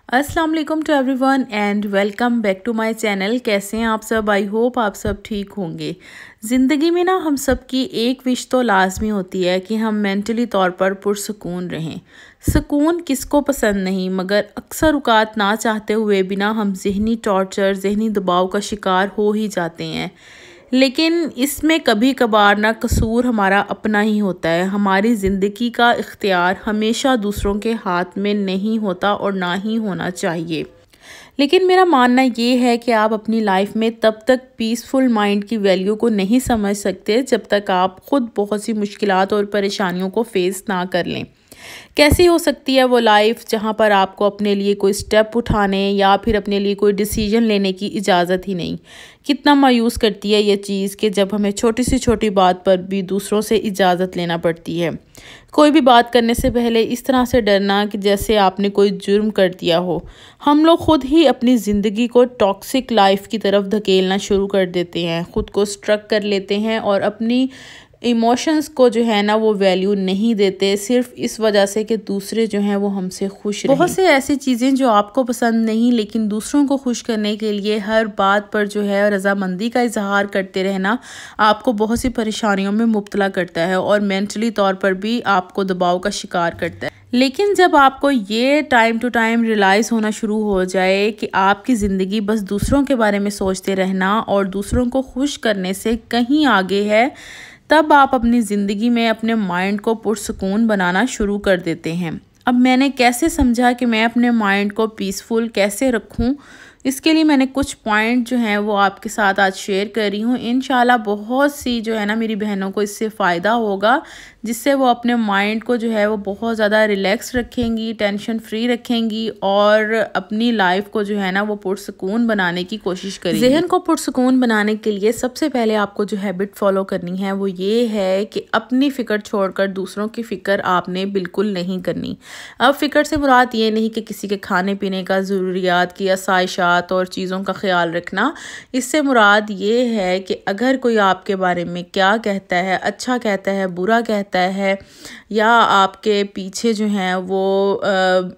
अस्सलाम वालेकुम to everyone and welcome back to my channel. कैसे हैं आप सब? आई होप आप सब ठीक होंगे। ज़िंदगी में ना हम सब की एक विश तो लाजमी होती है कि हम मेंटली तौर पर पुरसुकून रहें। सुकून किसको पसंद नहीं, मगर अक्सर औक़ात ना चाहते हुए बिना हम ज़हनी टॉर्चर, ज़हनी दबाव का शिकार हो ही जाते हैं। लेकिन इसमें कभी कभार ना कसूर हमारा अपना ही होता है। हमारी ज़िंदगी का इख्तियार हमेशा दूसरों के हाथ में नहीं होता और ना ही होना चाहिए। लेकिन मेरा मानना ये है कि आप अपनी लाइफ में तब तक पीसफुल माइंड की वैल्यू को नहीं समझ सकते जब तक आप ख़ुद बहुत सी मुश्किलात और परेशानियों को फेस ना कर लें। कैसी हो सकती है वो लाइफ जहाँ पर आपको अपने लिए कोई स्टेप उठाने या फिर अपने लिए कोई डिसीजन लेने की इजाज़त ही नहीं। कितना मायूस करती है ये चीज़ कि जब हमें छोटी सी छोटी बात पर भी दूसरों से इजाज़त लेना पड़ती है। कोई भी बात करने से पहले इस तरह से डरना कि जैसे आपने कोई जुर्म कर दिया हो। हम लोग ख़ुद ही अपनी ज़िंदगी को टॉक्सिक लाइफ की तरफ धकेलना शुरू कर देते हैं, ख़ुद को स्ट्रक कर लेते हैं और अपनी इमोशंस को जो है ना वो वैल्यू नहीं देते, सिर्फ इस वजह से कि दूसरे जो हैं वो हमसे खुश रहें। बहुत से ऐसी चीज़ें जो आपको पसंद नहीं लेकिन दूसरों को खुश करने के लिए हर बात पर जो है रजामंदी का इजहार करते रहना आपको बहुत सी परेशानियों में मुब्तला करता है और मेंटली तौर पर भी आपको दबाव का शिकार करता है। लेकिन जब आपको ये टाइम टू टाइम रियलाइज़ होना शुरू हो जाए कि आपकी ज़िंदगी बस दूसरों के बारे में सोचते रहना और दूसरों को खुश करने से कहीं आगे है, तब आप अपनी ज़िंदगी में अपने माइंड को पुरसुकून बनाना शुरू कर देते हैं। अब मैंने कैसे समझा कि मैं अपने माइंड को पीसफुल कैसे रखूं, इसके लिए मैंने कुछ पॉइंट जो हैं वो आपके साथ आज शेयर कर रही हूँ। इंशाल्लाह बहुत सी जो है ना मेरी बहनों को इससे फ़ायदा होगा, जिससे वो अपने माइंड को जो है वो बहुत ज़्यादा रिलैक्स रखेंगी, टेंशन फ्री रखेंगी और अपनी लाइफ को जो है ना वो पुरसुकून बनाने की कोशिश करेंगी। ज़हन को पुरसुकून बनाने के लिए सबसे पहले आपको जो हैबिट फॉलो करनी है वो ये है कि अपनी फ़िक्र छोड़कर दूसरों की फ़िक्र आपने बिल्कुल नहीं करनी। अब फ़िक्र से मुराद ये नहीं कि किसी के खाने पीने का, ज़रूरियात की, आसाइशात और चीज़ों का ख्याल रखना। इससे मुराद ये है कि अगर कोई आपके बारे में क्या कहता है, अच्छा कहता है, बुरा कहता है या आपके पीछे जो हैं वो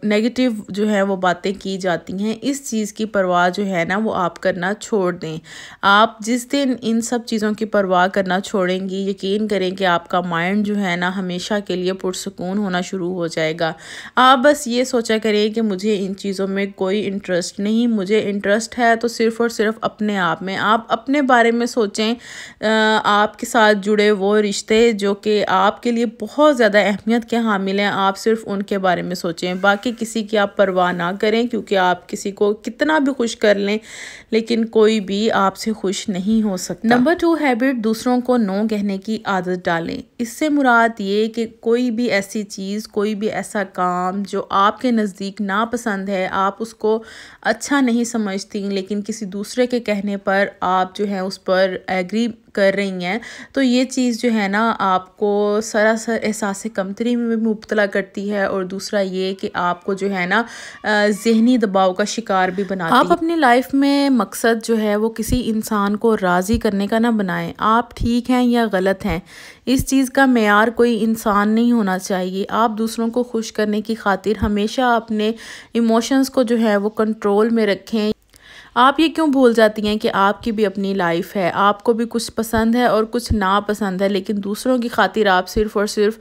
नेगेटिव जो है वो बातें की जाती हैं, इस चीज़ की परवाह जो है ना वो आप करना छोड़ दें। आप जिस दिन इन सब चीज़ों की परवाह करना छोड़ेंगी, यकीन करें कि आपका माइंड जो है ना हमेशा के लिए पुरसुकून होना शुरू हो जाएगा। आप बस ये सोचा करें कि मुझे इन चीज़ों में कोई इंटरेस्ट नहीं, मुझे इंटरेस्ट है तो सिर्फ़ और सिर्फ अपने आप में। आप अपने बारे में सोचें, आपके साथ जुड़े वो रिश्ते जो कि आपके लिए बहुत ज़्यादा अहमियत के हामिल हैं, आप सिर्फ उनके बारे में सोचें। बाकी किसी की आप परवाह ना करें, क्योंकि आप किसी को कितना भी खुश कर लें लेकिन कोई भी आपसे खुश नहीं हो सकता। नंबर 2 हैबिट, दूसरों को नो कहने की आदत डालें। इससे मुराद ये कि कोई भी ऐसी चीज़, कोई भी ऐसा काम जो आपके नज़दीक नापसंद है, आप उसको अच्छा नहीं समझती लेकिन किसी दूसरे के कहने पर आप जो है उस पर एग्री कर रही हैं, तो ये चीज़ जो है ना आपको सरासर एहसास कमतरी में मुब्तला करती है और दूसरा ये कि आपको जो है ना ज़हनी दबाव का शिकार भी बनाती है। आप अपनी लाइफ में मकसद जो है वो किसी इंसान को राज़ी करने का ना बनाएं। आप ठीक हैं या गलत हैं, इस चीज़ का मेयार कोई इंसान नहीं होना चाहिए। आप दूसरों को खुश करने की खातिर हमेशा अपने इमोशंस को जो है वो कंट्रोल में रखें। आप ये क्यों भूल जाती हैं कि आपकी भी अपनी लाइफ है, आपको भी कुछ पसंद है और कुछ नापसंद है, लेकिन दूसरों की खातिर आप सिर्फ़ और सिर्फ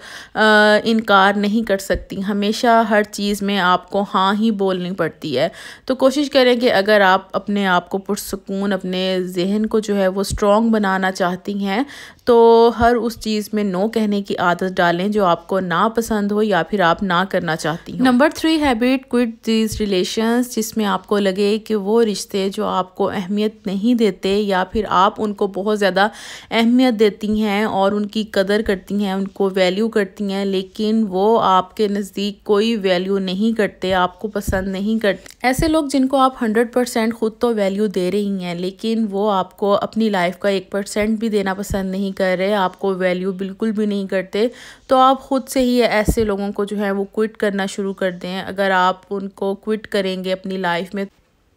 इनकार नहीं कर सकती। हमेशा हर चीज़ में आपको हाँ ही बोलनी पड़ती है। तो कोशिश करें कि अगर आप अपने आप को पुरसुकून, अपने जहन को जो है वो स्ट्रॉन्ग बनाना चाहती हैं, तो हर उस चीज़ में नो कहने की आदत डालें जो आपको ना पसंद हो या फिर आप ना करना चाहती हो। Number 3 habit, quit these relations, जिसमें आपको लगे कि वो रिश्ते जो आपको अहमियत नहीं देते या फिर आप उनको बहुत ज़्यादा अहमियत देती हैं और उनकी कदर करती हैं, उनको वैल्यू करती हैं, लेकिन वो आपके नज़दीक कोई वैल्यू नहीं करते, आपको पसंद नहीं करते। ऐसे लोग जिनको आप 100% ख़ुद तो वैल्यू दे रही हैं लेकिन वो आपको अपनी लाइफ का 1% भी देना पसंद नहीं कर रहे, आपको वैल्यू बिल्कुल भी नहीं करते, तो आप ख़ुद से ही ऐसे लोगों को जो है वो क्विट करना शुरू कर दें। अगर आप उनको क्विट करेंगे अपनी लाइफ में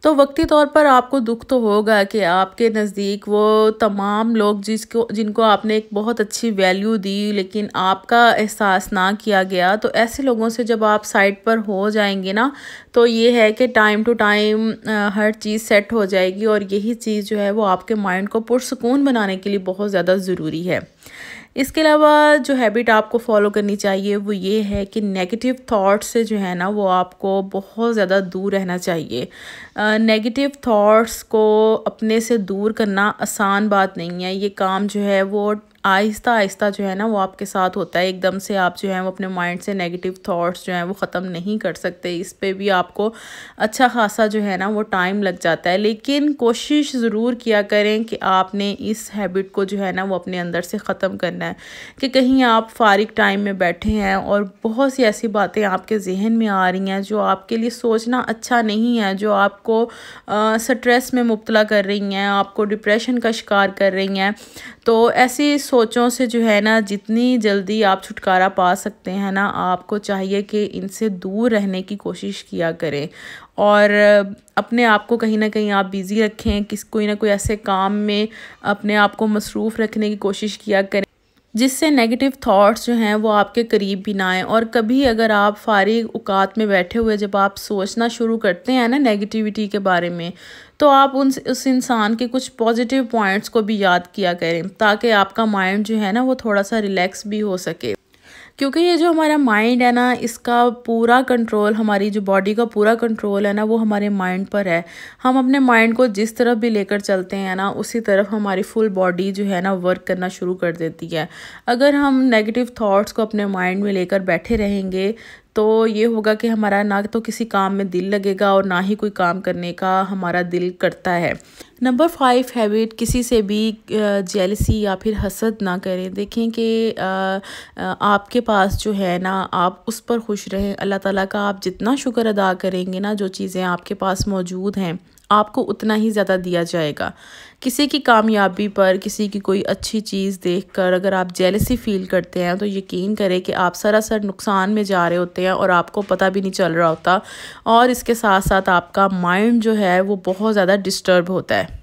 तो वक्ती तौर पर आपको दुख तो होगा कि आपके नज़दीक वो तमाम लोग जिनको आपने एक बहुत अच्छी वैल्यू दी लेकिन आपका एहसास ना किया गया। तो ऐसे लोगों से जब आप साइड पर हो जाएंगे ना, तो ये है कि टाइम टू टाइम हर चीज़ सेट हो जाएगी और यही चीज़ जो है वो आपके माइंड को पुरसुकून बनाने के लिए बहुत ज़्यादा ज़रूरी है। इसके अलावा जो हैबिट आपको फॉलो करनी चाहिए वो ये है कि नेगेटिव थॉट्स से जो है ना वो आपको बहुत ज़्यादा दूर रहना चाहिए। नेगेटिव थॉट्स को अपने से दूर करना आसान बात नहीं है। ये काम जो है वो आहिस्ता आहिस्ता जो है ना वो आपके साथ होता है। एकदम से आप जो है वो अपने माइंड से नेगेटिव थॉट्स जो हैं वो ख़त्म नहीं कर सकते। इस पे भी आपको अच्छा खासा जो है ना वो टाइम लग जाता है, लेकिन कोशिश ज़रूर किया करें कि आपने इस हैबिट को जो है ना वो अपने अंदर से ख़त्म करना है। कि कहीं आप फारिग टाइम में बैठे हैं और बहुत सी ऐसी बातें आपके जहन में आ रही हैं जो आपके लिए सोचना अच्छा नहीं है, जो आपको स्ट्रेस में मुब्तला कर रही हैं, आपको डिप्रेशन का शिकार कर रही हैं। तो ऐसी सोचों से जो है ना जितनी जल्दी आप छुटकारा पा सकते हैं ना, आपको चाहिए कि इनसे दूर रहने की कोशिश किया करें और अपने आप को कहीं ना कहीं आप बिज़ी रखें, कोई ना कोई ऐसे काम में अपने आप को मसरूफ़ रखने की कोशिश किया करें जिससे नेगेटिव थॉट्स जो हैं वो आपके करीब भी ना आएँ। और कभी अगर आप फारिग औकात में बैठे हुए जब आप सोचना शुरू करते हैं ना नेगेटिविटी के बारे में, तो आप उस इंसान के कुछ पॉजिटिव पॉइंट्स को भी याद किया करें ताकि आपका माइंड जो है ना वो थोड़ा सा रिलैक्स भी हो सके। क्योंकि ये जो हमारा माइंड है ना, इसका पूरा कंट्रोल, हमारी जो बॉडी का पूरा कंट्रोल है ना वो हमारे माइंड पर है। हम अपने माइंड को जिस तरफ भी लेकर चलते हैं ना, उसी तरफ हमारी फुल बॉडी जो है ना वर्क करना शुरू कर देती है। अगर हम नेगेटिव थॉट्स को अपने माइंड में लेकर बैठे रहेंगे तो ये होगा कि हमारा ना तो किसी काम में दिल लगेगा और ना ही कोई काम करने का हमारा दिल करता है। नंबर 5 हैबिट, किसी से भी जेलसी या फिर हसद ना करें। देखें कि आपके पास जो है ना आप उस पर खुश रहें। अल्लाह ताला का आप जितना शुक्र अदा करेंगे ना, जो चीज़ें आपके पास मौजूद हैं आपको उतना ही ज़्यादा दिया जाएगा। किसी की कामयाबी पर, किसी की कोई अच्छी चीज़ देखकर अगर आप जेलसी फ़ील करते हैं तो यकीन करें कि आप सरासर नुकसान में जा रहे होते हैं और आपको पता भी नहीं चल रहा होता। और इसके साथ साथ आपका माइंड जो है वो बहुत ज़्यादा डिस्टर्ब होता है।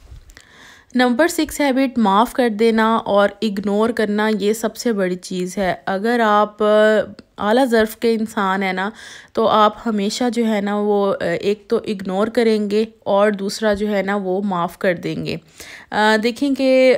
नंबर 6 हैबिट, माफ़ कर देना और इग्नोर करना। ये सबसे बड़ी चीज़ है। अगर आप आला ज़र्फ़ के इंसान है ना, तो आप हमेशा जो है ना वो एक तो इग्नोर करेंगे और दूसरा जो है ना वो माफ़ कर देंगे। देखें कि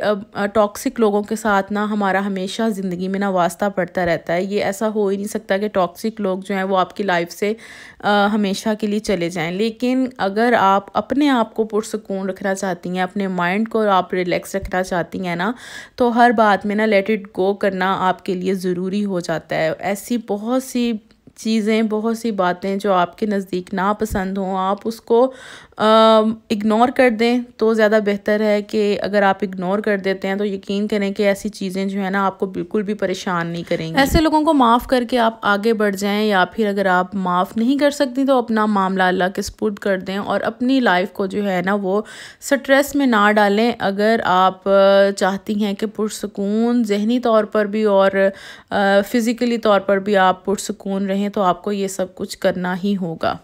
टॉक्सिक लोगों के साथ ना हमारा हमेशा ज़िंदगी में ना वास्ता पड़ता रहता है। ये ऐसा हो ही नहीं सकता कि टॉक्सिक लोग जो हैं वो आपकी लाइफ से हमेशा के लिए चले जाएं। लेकिन अगर आप अपने आप को पुरसुकून रखना चाहती हैं, अपने माइंड को आप रिलैक्स रखना चाहती हैं ना, तो हर बात में ना लेट इट गो करना आपके लिए ज़रूरी हो जाता है। ऐसी बहुत सी चीज़ें, बहुत सी बातें जो आपके नज़दीक ना पसंद हों, आप उसको इग्नोर कर दें तो ज़्यादा बेहतर है। कि अगर आप इग्नोर कर देते हैं तो यकीन करें कि ऐसी चीज़ें जो है ना आपको बिल्कुल भी परेशान नहीं करेंगी। ऐसे लोगों को माफ़ करके आप आगे बढ़ जाएं, या फिर अगर आप माफ़ नहीं कर सकती तो अपना मामला अल्लाह के सुपुर्द कर दें और अपनी लाइफ को जो है ना वो स्ट्रेस में ना डालें। अगर आप चाहती हैं कि पुरसुकून ज़हनी तौर पर भी और फ़िज़िकली तौर पर भी आप पुरसुकून रहें तो आपको ये सब कुछ करना ही होगा।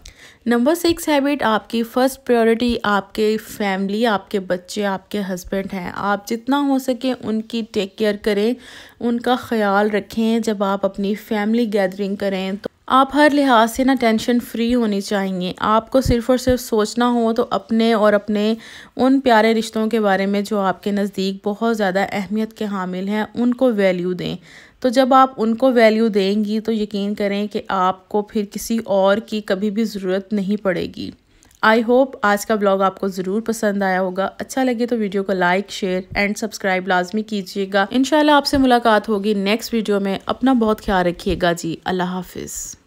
नंबर 6 हैबिट, आपकी फ़र्स्ट प्रायोरिटी आपके फैमिली, आपके बच्चे, आपके हस्बैंड हैं। आप जितना हो सके उनकी टेक केयर करें, उनका ख़याल रखें। जब आप अपनी फैमिली गैदरिंग करें तो आप हर लिहाज से ना टेंशन फ्री होनी चाहिए। आपको सिर्फ़ और सिर्फ सोचना हो तो अपने और अपने उन प्यारे रिश्तों के बारे में जो आपके नज़दीक बहुत ज़्यादा अहमियत के हामिल हैं, उनको वैल्यू दें। तो जब आप उनको वैल्यू देंगी तो यकीन करें कि आपको फिर किसी और की कभी भी ज़रूरत नहीं पड़ेगी। आई होप आज का ब्लॉग आपको ज़रूर पसंद आया होगा। अच्छा लगे तो वीडियो को लाइक, शेयर एंड सब्सक्राइब लाजमी कीजिएगा। इंशाल्लाह आपसे मुलाकात होगी नेक्स्ट वीडियो में। अपना बहुत ख्याल रखिएगा जी। अल्लाह हाफिज़।